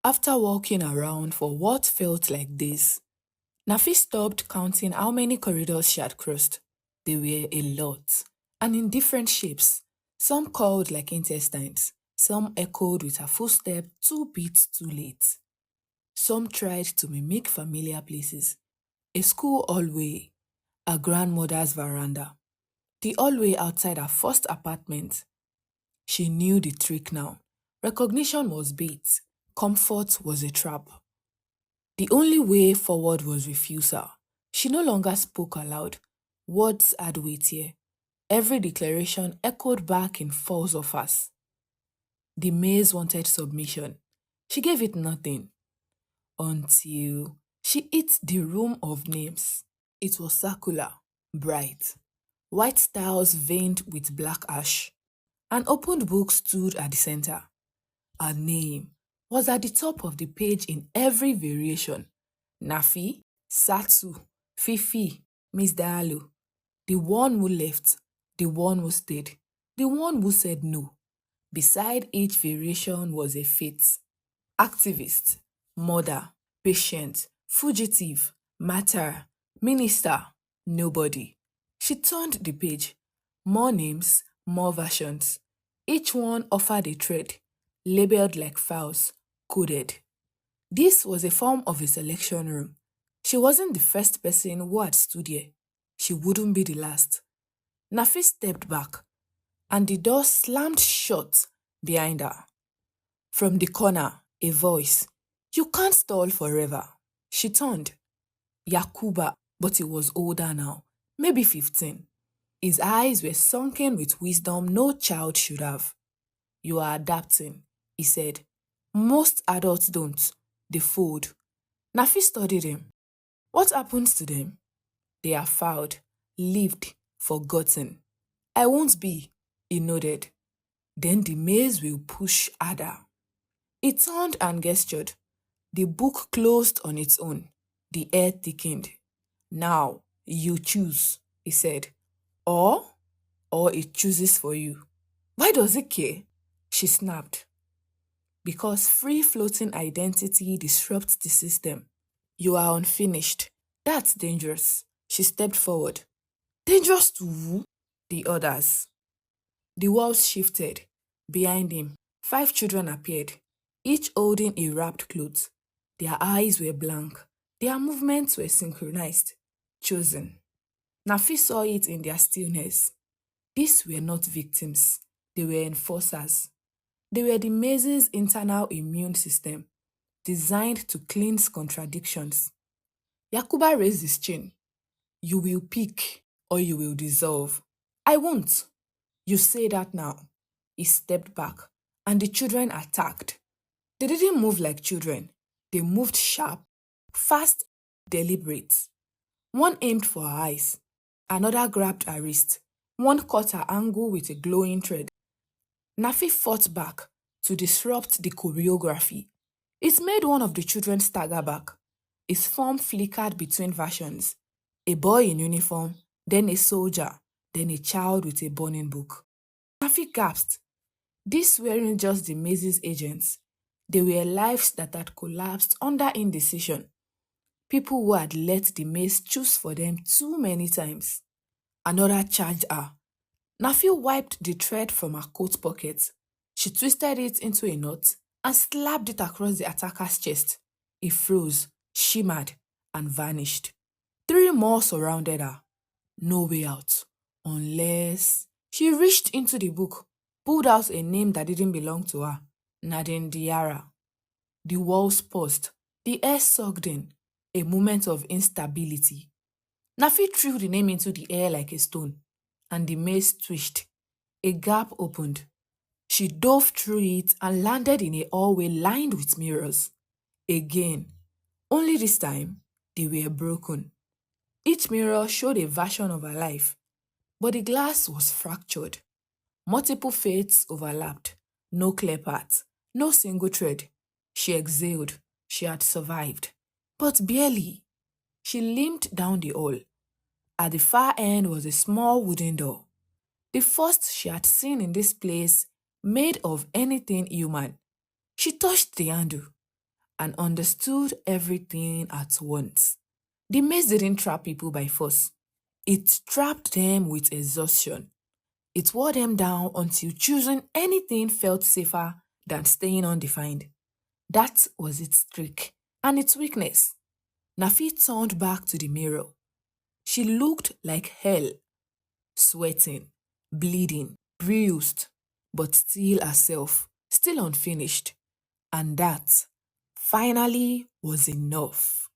After walking around for what felt like days, Nafi stopped counting how many corridors she had crossed. They were a lot, and in different shapes. Some curled like intestines, some echoed with her footstep 2 beats too late. Some tried to mimic familiar places. A school hallway, a grandmother's veranda, the hallway outside her first apartment. She knew the trick now. Recognition was bait, comfort was a trap. The only way forward was refusal. She no longer spoke aloud. Words had weight here. Every declaration echoed back in false offers. The maze wanted submission. She gave it nothing until she hit the room of names. It was circular, bright, white tiles veined with black ash. An opened book stood at the center. Her name was at the top of the page in every variation. Nafi, Satu, Fifi, Miss Diallo. The one who left, the one who stayed, the one who said no. Beside each variation was a fate. Activist, mother, patient, fugitive, martyr, minister, nobody. She turned the page. More names, more versions. Each one offered a thread, labeled like files, coded. This was a form of a selection room. She wasn't the first person who had stood here. She wouldn't be the last. Nafi stepped back, and the door slammed shut behind her. From the corner, a voice. You can't stall forever. She turned. Yakuba, but he was older now, maybe 15. His eyes were sunken with wisdom no child should have. You are adapting, he said. Most adults don't. They fold. Nafi studied him. What happens to them? They are fouled, lived, forgotten. I won't be, he nodded. Then the maze will push harder. He turned and gestured. The book closed on its own. The air thickened. Now, you choose, he said. Or it chooses for you. Why does it care? She snapped. Because free-floating identity disrupts the system. You are unfinished. That's dangerous. She stepped forward. Dangerous to who? The others. The walls shifted. Behind him, 5 children appeared, each holding a wrapped cloth. Their eyes were blank. Their movements were synchronized. Chosen. Nafi saw it in their stillness. These were not victims. They were enforcers. They were the maze's internal immune system, designed to cleanse contradictions. Yakuba raised his chin. You will pick or you will dissolve. I won't. You say that now. He stepped back, and the children attacked. They didn't move like children. They moved sharp, fast, deliberate. One aimed for her eyes. Another grabbed her wrist. One caught her ankle with a glowing thread. Nafi fought back to disrupt the choreography. It made one of the children stagger back. His form flickered between versions. A boy in uniform, then a soldier, then a child with a burning book. Nafi gasped. These weren't just the maze's agents. They were lives that had collapsed under indecision. People who had let the maze choose for them too many times. Another charged her. Nafi wiped the thread from her coat pocket. She twisted it into a knot and slapped it across the attacker's chest. It froze, shimmered, and vanished. 3 more surrounded her. No way out. Unless... She reached into the book, pulled out a name that didn't belong to her. Nadine Diarra. The walls paused. The air sucked in. A moment of instability. Nafi threw the name into the air like a stone, and the maze twitched. A gap opened. She dove through it and landed in a hallway lined with mirrors. Again. Only this time, they were broken. Each mirror showed a version of her life, but the glass was fractured. Multiple fates overlapped. No clear path. No single thread. She exhaled. She had survived. But barely. She limped down the hall. At the far end was a small wooden door. The first she had seen in this place made of anything human. She touched the handle. and understood everything at once. The maze didn't trap people by force, it trapped them with exhaustion. It wore them down until choosing anything felt safer than staying undefined. That was its trick and its weakness. Nafi turned back to the mirror. She looked like hell, sweating, bleeding, bruised, but still herself, still unfinished. And that finally was enough.